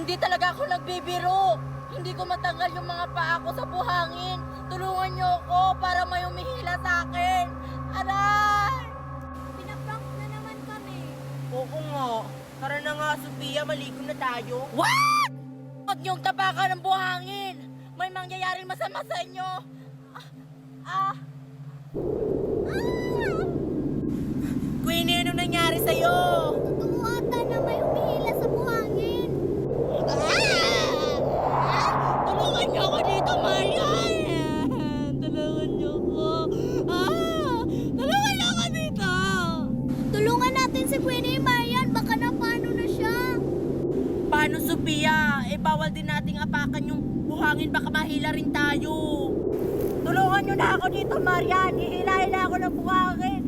Hindi talaga ako nagbibiro. Hindi ko matanggal yung mga paa ko sa buhangin. Tulungan niyo ako para may umihila sa akin. Aray! Pinaprank na naman kami. Oo nga. Tara na nga, Sophia, maligo na tayo. What? Huwag niyong tapakan ng buhangin. May mangyayaring masama sa inyo. Queenie, ano nangyari sa'yo? Totoo ata na may umihila sa buhangin. Tulungan niyo ako dito, Marian! Tulungan niyo ako. Tulungan niyo ako dito! Tulungan natin si Queenie Marian. Baka napano na siya. Paano, Sophia? Bawal din nating apakan yung buhangin. Baka mahila rin tayo. Tulungan niyo na ako dito, Marian! Hihilahin na ako ng buhangin!